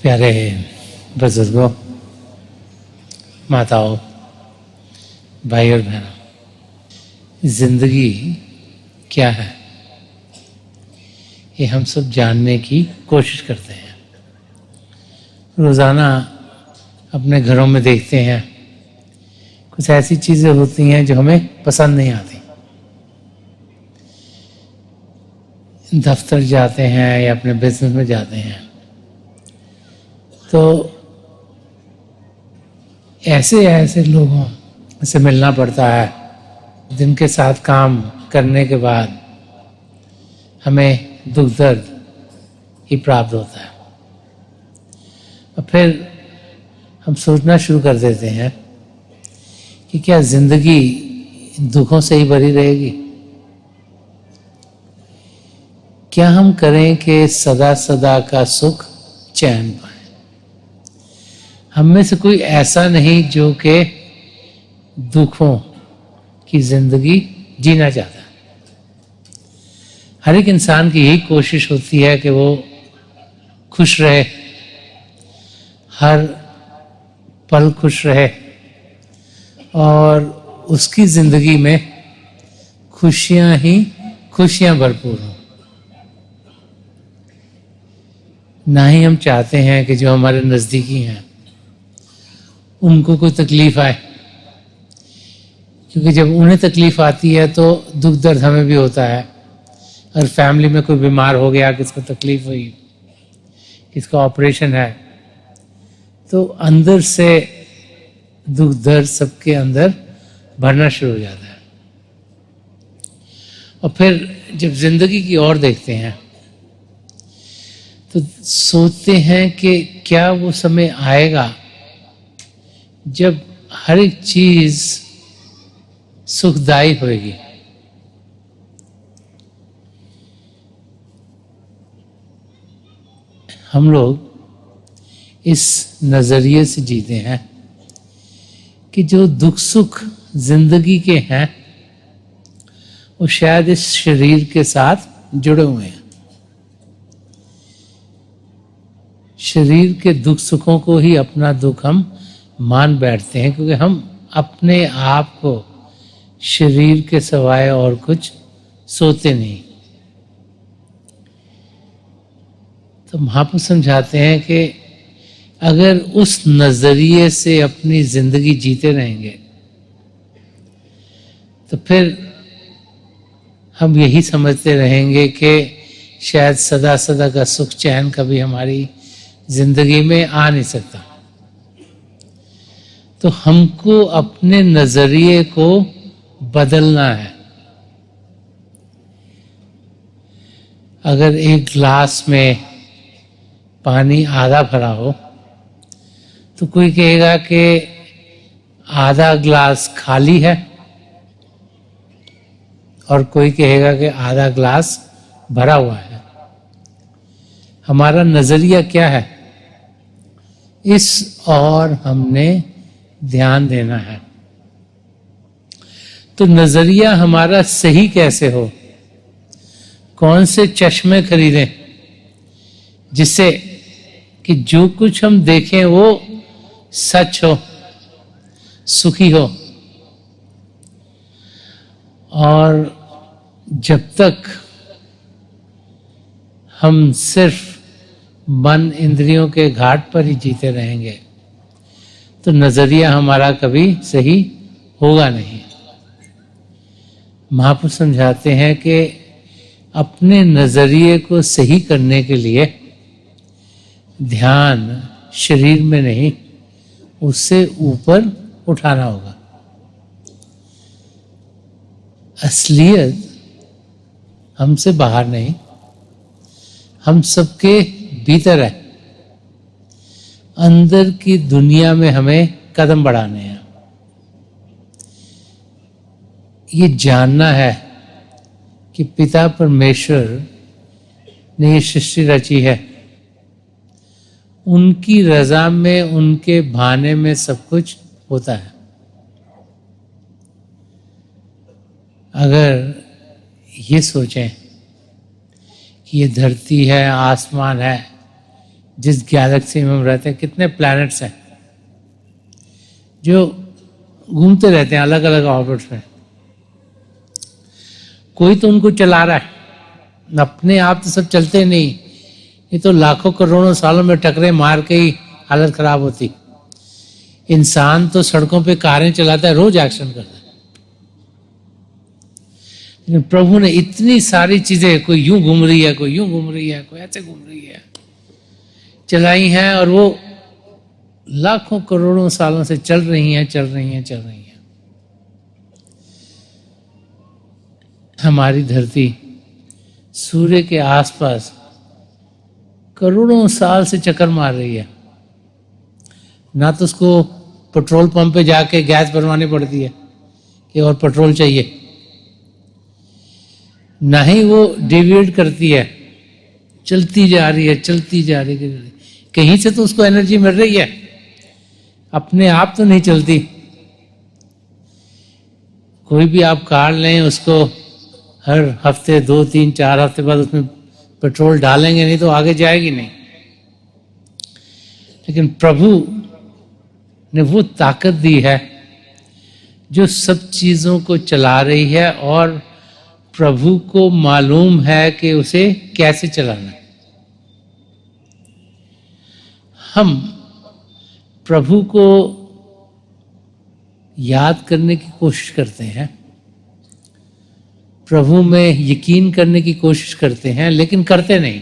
प्यारे बुजुर्गों, माताओं, भाई और बहनों, जिंदगी क्या है ये हम सब जानने की कोशिश करते हैं। रोज़ाना अपने घरों में देखते हैं कुछ ऐसी चीज़ें होती हैं जो हमें पसंद नहीं आती। दफ्तर जाते हैं या अपने बिजनेस में जाते हैं तो ऐसे लोगों से मिलना पड़ता है जिनके साथ काम करने के बाद हमें दुख दर्द ही प्राप्त होता है। और फिर हम सोचना शुरू कर देते हैं कि क्या जिंदगी दुखों से ही भरी रहेगी? क्या हम करें कि सदा सदा का सुख चैन पाए? हम में से कोई ऐसा नहीं जो कि दुखों की जिंदगी जीना चाहता है। हर एक इंसान की यही कोशिश होती है कि वो खुश रहे, हर पल खुश रहे और उसकी जिंदगी में खुशियां ही खुशियां भरपूर हों। ना ही हम चाहते हैं कि जो हमारे नज़दीकी हैं उनको कोई तकलीफ आए, क्योंकि जब उन्हें तकलीफ आती है तो दुख दर्द हमें भी होता है। और फैमिली में कोई बीमार हो गया, किसको तकलीफ हुई, किसका ऑपरेशन है, तो अंदर से दुख दर्द सबके अंदर भरना शुरू हो जाता है। और फिर जब जिंदगी की ओर देखते हैं तो सोचते हैं कि क्या वो समय आएगा जब हर एक चीज सुखदायी होगी। हम लोग इस नजरिए से जीते हैं कि जो दुख सुख जिंदगी के हैं वो शायद इस शरीर के साथ जुड़े हुए हैं। शरीर के दुख सुखों को ही अपना दुख हम मान बैठते हैं, क्योंकि हम अपने आप को शरीर के सिवाय और कुछ सोचते नहीं। तो महापुरुष समझाते हैं कि अगर उस नजरिए से अपनी जिंदगी जीते रहेंगे तो फिर हम यही समझते रहेंगे कि शायद सदा सदा का सुख चैन कभी हमारी जिंदगी में आ नहीं सकता। तो हमको अपने नजरिए को बदलना है। अगर एक गिलास में पानी आधा भरा हो तो कोई कहेगा कि आधा गिलास खाली है और कोई कहेगा कि आधा गिलास भरा हुआ है। हमारा नजरिया क्या है, इस और हमने ध्यान देना है। तो नजरिया हमारा सही कैसे हो? कौन से चश्मे खरीदें जिससे कि जो कुछ हम देखें वो सच हो, सुखी हो। और जब तक हम सिर्फ मन इंद्रियों के घाट पर ही जीते रहेंगे तो नजरिया हमारा कभी सही होगा नहीं। महापुरुष समझाते हैं कि अपने नजरिए को सही करने के लिए ध्यान शरीर में नहीं, उससे ऊपर उठाना होगा। असलियत हमसे बाहर नहीं, हम सबके भीतर है। अंदर की दुनिया में हमें कदम बढ़ाने हैं। ये जानना है कि पिता परमेश्वर ने ये सृष्टि रची है, उनकी रजा में, उनके भाने में सब कुछ होता है। अगर ये सोचें कि ये धरती है, आसमान है, जिस गैलेक्सी में हम रहते हैं, कितने प्लैनेट्स हैं जो घूमते रहते हैं अलग अलग ऑर्बिट्स में। कोई तो उनको चला रहा है, अपने आप तो सब चलते नहीं, ये तो लाखों करोड़ों सालों में टकरे मार के ही हालत खराब होती। इंसान तो सड़कों पे कारें चलाता है, रोज एक्शन करता है, लेकिन प्रभु ने इतनी सारी चीजें, कोई यूं घूम रही है, कोई यूं घूम रही है, कोई ऐसे घूम रही है, चलाई हैं, और वो लाखों करोड़ों सालों से चल रही हैं, चल रही हैं, चल रही हैं। हमारी धरती सूर्य के आसपास करोड़ों साल से चक्कर मार रही है। ना तो उसको पेट्रोल पंप पे जाके गैस भरवानी पड़ती है कि और पेट्रोल चाहिए, ना ही वो डिविएट करती है, चलती जा रही है, चलती जा रही है। कहीं से तो उसको एनर्जी मिल रही है, अपने आप तो नहीं चलती। कोई भी आप कार लें, उसको हर हफ्ते 2, 3, 4 हफ्ते बाद उसमें पेट्रोल डालेंगे, नहीं तो आगे जाएगी नहीं। लेकिन प्रभु ने वो ताकत दी है जो सब चीजों को चला रही है, और प्रभु को मालूम है कि उसे कैसे चलाना है। हम प्रभु को याद करने की कोशिश करते हैं, प्रभु में यकीन करने की कोशिश करते हैं, लेकिन करते नहीं।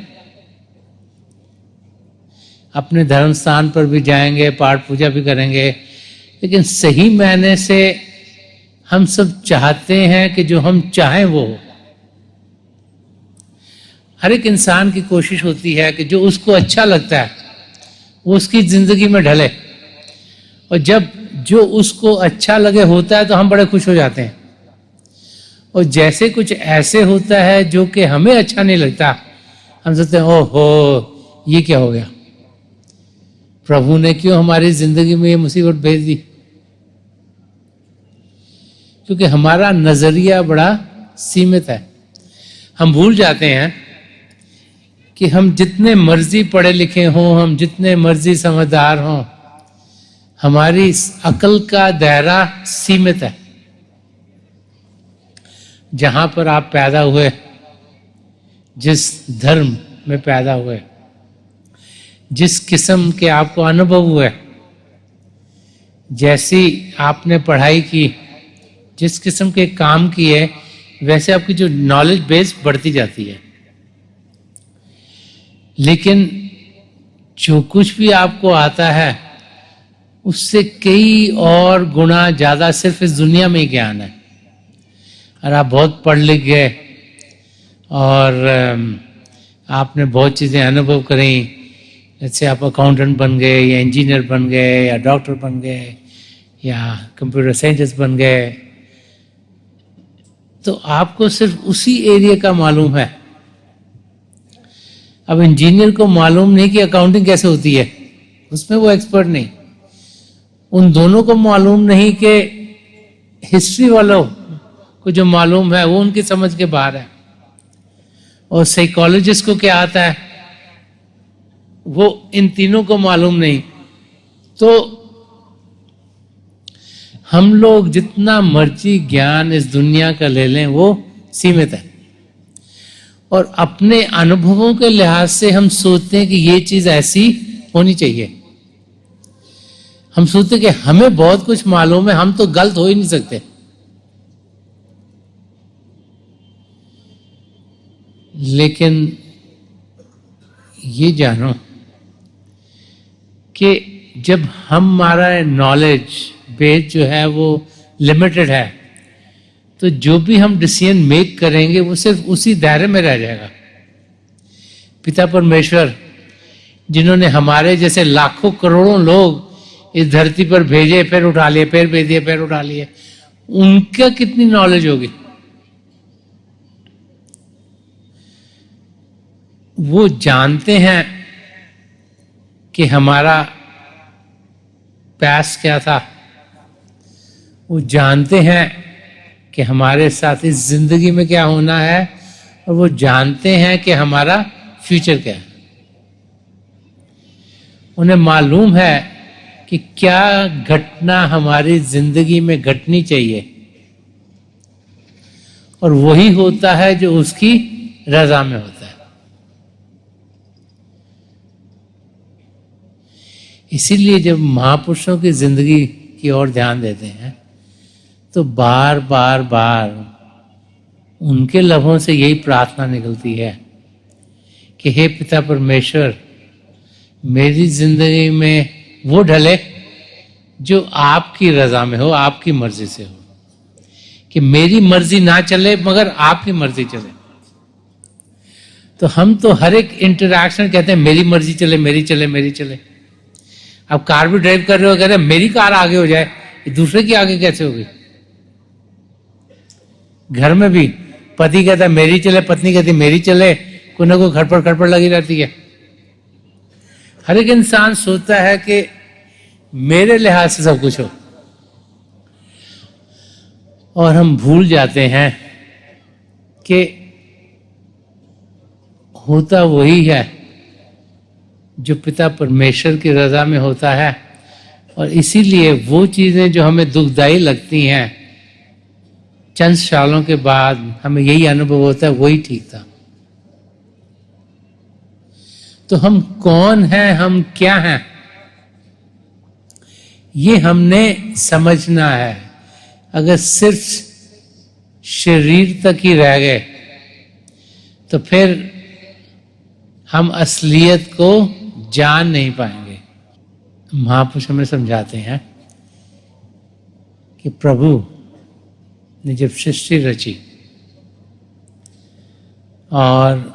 अपने धर्म स्थान पर भी जाएंगे, पाठ पूजा भी करेंगे, लेकिन सही मायने से हम सब चाहते हैं कि जो हम चाहें वो हो। हर एक इंसान की कोशिश होती है कि जो उसको अच्छा लगता है वो उसकी जिंदगी में ढले, और जब जो उसको अच्छा लगे होता है तो हम बड़े खुश हो जाते हैं। और जैसे कुछ ऐसे होता है जो कि हमें अच्छा नहीं लगता, हम सोचते हैं ओहो ये क्या हो गया, प्रभु ने क्यों हमारी जिंदगी में ये मुसीबत भेज दी। क्योंकि हमारा नजरिया बड़ा सीमित है। हम भूल जाते हैं कि हम जितने मर्जी पढ़े लिखे हों, हम जितने मर्जी समझदार हों, हमारी अकल का दायरा सीमित है। जहां पर आप पैदा हुए, जिस धर्म में पैदा हुए, जिस किस्म के आपको अनुभव हुए, जैसी आपने पढ़ाई की, जिस किस्म के काम किए, वैसे आपकी जो नॉलेज बेस बढ़ती जाती है। लेकिन जो कुछ भी आपको आता है उससे कई और गुना ज्यादा सिर्फ इस दुनिया में ही ज्ञान है। और आप बहुत पढ़ लिख गए और आपने बहुत चीजें अनुभव करी, जैसे आप अकाउंटेंट बन गए, या इंजीनियर बन गए, या डॉक्टर बन गए, या कंप्यूटर साइंटिस्ट बन गए, तो आपको सिर्फ उसी एरिया का मालूम है। अब इंजीनियर को मालूम नहीं कि अकाउंटिंग कैसे होती है, उसमें वो एक्सपर्ट नहीं। उन दोनों को मालूम नहीं कि हिस्ट्री वालों को जो मालूम है वो उनकी समझ के बाहर है। और साइकोलॉजिस्ट को क्या आता है वो इन तीनों को मालूम नहीं। तो हम लोग जितना मर्जी ज्ञान इस दुनिया का ले लें वो सीमित है। और अपने अनुभवों के लिहाज से हम सोचते हैं कि ये चीज ऐसी होनी चाहिए। हम सोचते हैं कि हमें बहुत कुछ मालूम है, हम तो गलत हो ही नहीं सकते। लेकिन ये जानो कि जब हमारा नॉलेज बेस जो है वो लिमिटेड है, तो जो भी हम डिसीजन मेक करेंगे वो सिर्फ उसी दायरे में रह जाएगा। पिता परमेश्वर जिन्होंने हमारे जैसे लाखों करोड़ों लोग इस धरती पर भेजे, फिर उठा लिए, फिर भेज दिए, फिर उठा लिए, उनका कितनी नॉलेज होगी। वो जानते हैं कि हमारा पास्ट क्या था, वो जानते हैं कि हमारे साथ इस जिंदगी में क्या होना है, और वो जानते हैं कि हमारा फ्यूचर क्या है। उन्हें मालूम है कि क्या घटना हमारी जिंदगी में घटनी चाहिए, और वही होता है जो उसकी रजा में होता है। इसीलिए जब महापुरुषों की जिंदगी की ओर ध्यान देते हैं तो बार बार बार उनके लबों से यही प्रार्थना निकलती है कि हे पिता परमेश्वर, मेरी जिंदगी में वो ढले जो आपकी रजा में हो, आपकी मर्जी से हो, कि मेरी मर्जी ना चले मगर आपकी मर्जी चले। तो हम तो हर एक इंटरैक्शन कहते हैं मेरी मर्जी चले, मेरी चले, मेरी चले। अब कार भी ड्राइव कर रहे हो, कह रहे मेरी कार आगे हो जाए, ये दूसरे की आगे कैसे होगी? घर में भी पति कहता है मेरी चले, पत्नी कहती है मेरी चले, कोई ना कोई खड़पड़ लगी रहती है। हर एक इंसान सोचता है कि मेरे लिहाज से सब कुछ हो, और हम भूल जाते हैं कि होता वही है जो पिता परमेश्वर की रजा में होता है। और इसीलिए वो चीजें जो हमें दुखदाई लगती हैं, चंद सालों के बाद हमें यही अनुभव होता है वही ठीक था। तो हम कौन हैं, हम क्या हैं, ये हमने समझना है। अगर सिर्फ शरीर तक ही रह गए तो फिर हम असलियत को जान नहीं पाएंगे। महापुरुष हमें समझाते हैं कि प्रभु ने जब सृष्टि रची और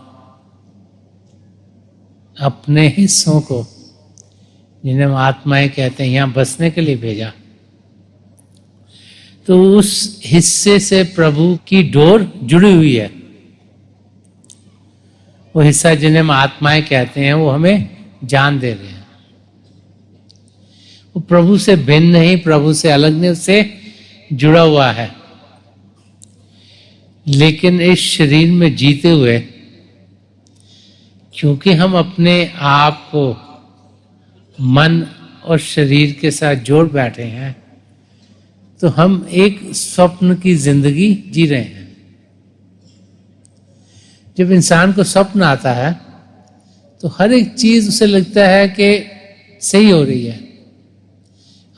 अपने हिस्सों को, जिन्हें हम आत्माएं कहते हैं, यहां बसने के लिए भेजा, तो उस हिस्से से प्रभु की डोर जुड़ी हुई है। वो हिस्सा जिन्हें हम आत्माएं कहते हैं वो हमें जान दे रहे हैं। वो प्रभु से भिन्न नहीं, प्रभु से अलग नहीं, उससे जुड़ा हुआ है। लेकिन इस शरीर में जीते हुए, क्योंकि हम अपने आप को मन और शरीर के साथ जोड़ बैठे हैं, तो हम एक स्वप्न की जिंदगी जी रहे हैं। जब इंसान को स्वप्न आता है तो हर एक चीज उसे लगता है कि सही हो रही है।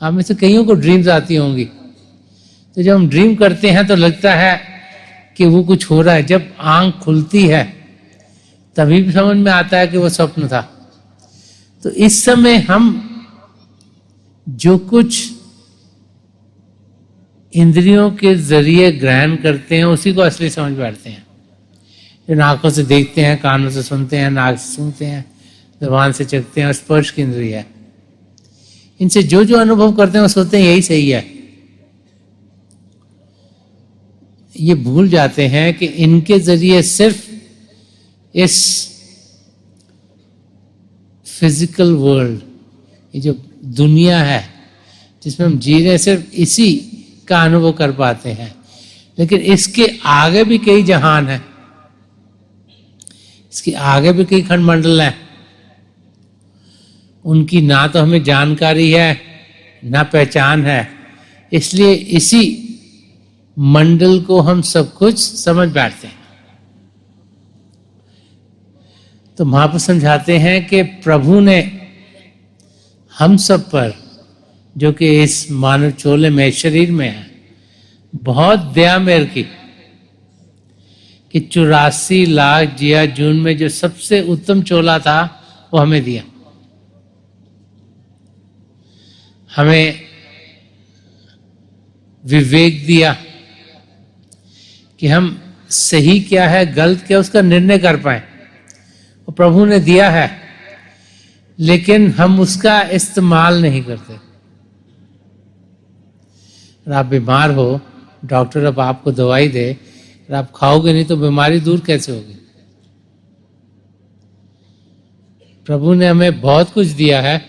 आप में से कईयों को ड्रीम्स आती होंगी, तो जब हम ड्रीम करते हैं तो लगता है कि वो कुछ हो रहा है। जब आंख खुलती है तभी भी समझ में आता है कि वो स्वप्न था। तो इस समय हम जो कुछ इंद्रियों के जरिए ग्रहण करते हैं उसी को असली समझ बैठते हैं। जो आंखों से देखते हैं, कानों से सुनते हैं, नाक से सुनते हैं, जुबान से चखते हैं, और स्पर्श की इंद्रिय है। इनसे जो जो अनुभव करते हैं वो सोचते हैं यही सही है। ये भूल जाते हैं कि इनके जरिए सिर्फ इस फिजिकल वर्ल्ड, ये जो दुनिया है जिसमें हम जी रहे हैं, सिर्फ इसी का अनुभव कर पाते हैं। लेकिन इसके आगे भी कई जहान हैं, इसके आगे भी कई खंडमंडल हैं। उनकी ना तो हमें जानकारी है ना पहचान है, इसलिए इसी मंडल को हम सब कुछ समझ बैठते हैं। तो महापुरुष समझाते हैं कि प्रभु ने हम सब पर, जो कि इस मानव चोले में, शरीर में है, बहुत दया मेहर की कि 84 लाख जिया जून में जो सबसे उत्तम चोला था वो हमें दिया। हमें विवेक दिया कि हम सही क्या है, गलत क्या, उसका निर्णय कर पाए। वो प्रभु ने दिया है, लेकिन हम उसका इस्तेमाल नहीं करते। अगर आप बीमार हो, डॉक्टर अब आपको दवाई दे, अगर आप खाओगे नहीं तो बीमारी दूर कैसे होगी? प्रभु ने हमें बहुत कुछ दिया है,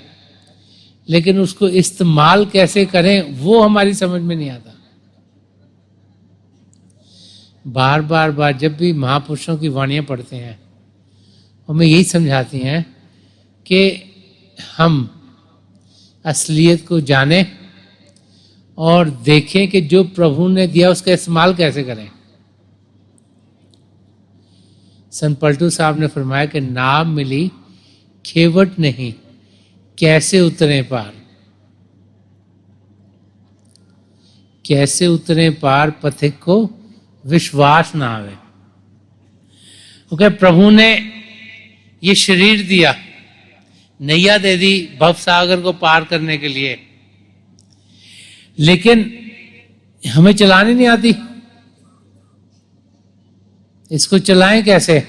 लेकिन उसको इस्तेमाल कैसे करें वो हमारी समझ में नहीं आता। बार बार बार जब भी महापुरुषों की वाणियां पढ़ते हैं, हमें यही समझाती हैं कि हम असलियत को जाने और देखें कि जो प्रभु ने दिया उसका इस्तेमाल कैसे करें। संत पलटू साहब ने फरमाया कि नाव मिली खेवट नहीं, कैसे उतरे पार, कैसे उतरे पार पथिक को विश्वास ना आवे। क्योंकि प्रभु ने ये शरीर दिया, नैया दे दी भव सागर को पार करने के लिए, लेकिन हमें चलानी नहीं आती। इसको चलाएं कैसे?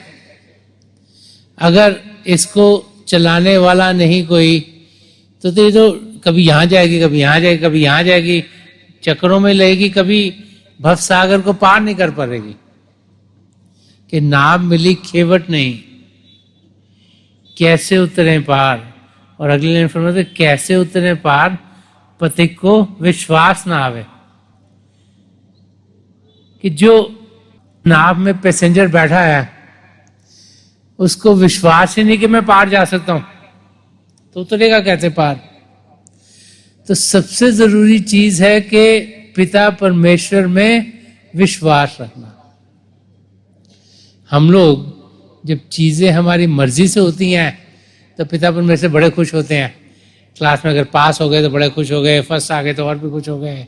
अगर इसको चलाने वाला नहीं कोई तो ये तो कभी यहां जाएगी, कभी यहां जाएगी, कभी यहां जाएगी, चक्रों में लगेगी, कभी भव सागर को पार नहीं कर पाएगी। कि नाव मिली खेवट नहीं, कैसे उतरे पार। और अगले लाइन फरमाते कैसे उतरे पार पथिक को विश्वास ना आवे। कि जो नाव में पैसेंजर बैठा है उसको विश्वास ही नहीं कि मैं पार जा सकता हूं, तो उतरेगा कैसे पार। तो सबसे जरूरी चीज है कि पिता परमेश्वर में विश्वास रखना। हम लोग जब चीजें हमारी मर्जी से होती हैं तो पिता परमेश्वर बड़े खुश होते हैं। क्लास में अगर पास हो गए तो बड़े खुश हो गए, फर्स्ट आ गए तो और भी खुश हो गए,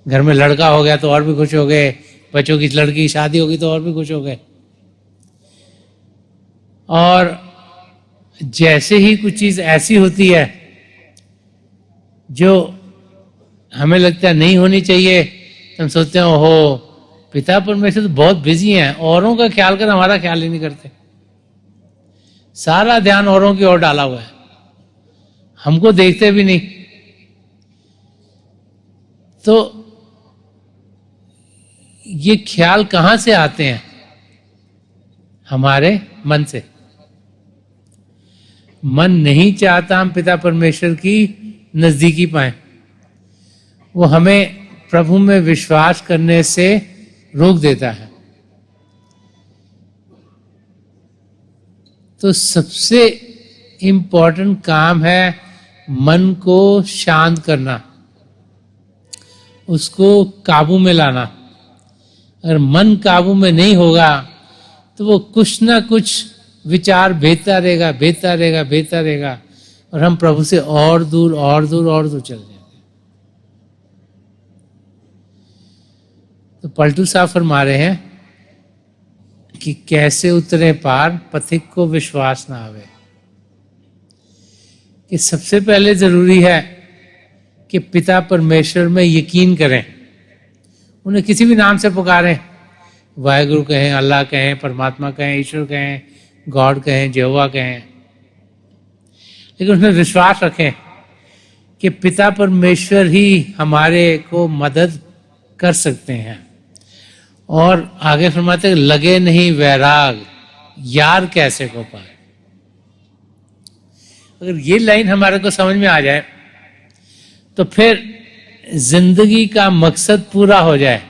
घर में लड़का हो गया तो और भी खुश हो गए, बच्चों की लड़की की शादी होगी तो और भी खुश हो गए। और जैसे ही कुछ चीज ऐसी होती है जो हमें लगता है नहीं होनी चाहिए, तो हम सोचते हैं ओहो पिता परमेश्वर तो बहुत बिजी हैं, औरों का ख्याल कर हमारा ख्याल ही नहीं करते। सारा ध्यान औरों की ओर डाला हुआ है, हमको देखते भी नहीं। तो ये ख्याल कहां से आते हैं? हमारे मन से। मन नहीं चाहता हम पिता परमेश्वर की नजदीकी पाएं, वो हमें प्रभु में विश्वास करने से रोक देता है। तो सबसे इंपॉर्टेंट काम है मन को शांत करना, उसको काबू में लाना। अगर मन काबू में नहीं होगा तो वो कुछ ना कुछ विचार भेजता रहेगा, भेजता रहेगा, भेजता रहेगा, और हम प्रभु से और दूर और दूर और दूर चल जाएंगे। तो पलटू साहब फरमा रहे हैं कि कैसे उतरे पार पथिक को विश्वास ना आवे। कि सबसे पहले जरूरी है कि पिता परमेश्वर में यकीन करें, उन्हें किसी भी नाम से पुकारें, वाहेगुरु कहें, अल्लाह कहें, परमात्मा कहें, ईश्वर कहें, गॉड कहें, यहोवा कहें, लेकिन उसमें विश्वास रखें कि पिता परमेश्वर ही हमारे को मदद कर सकते हैं। और आगे फरमाते हैं लगे नहीं वैराग यार कैसे को पाए। अगर ये लाइन हमारे को समझ में आ जाए तो फिर जिंदगी का मकसद पूरा हो जाए।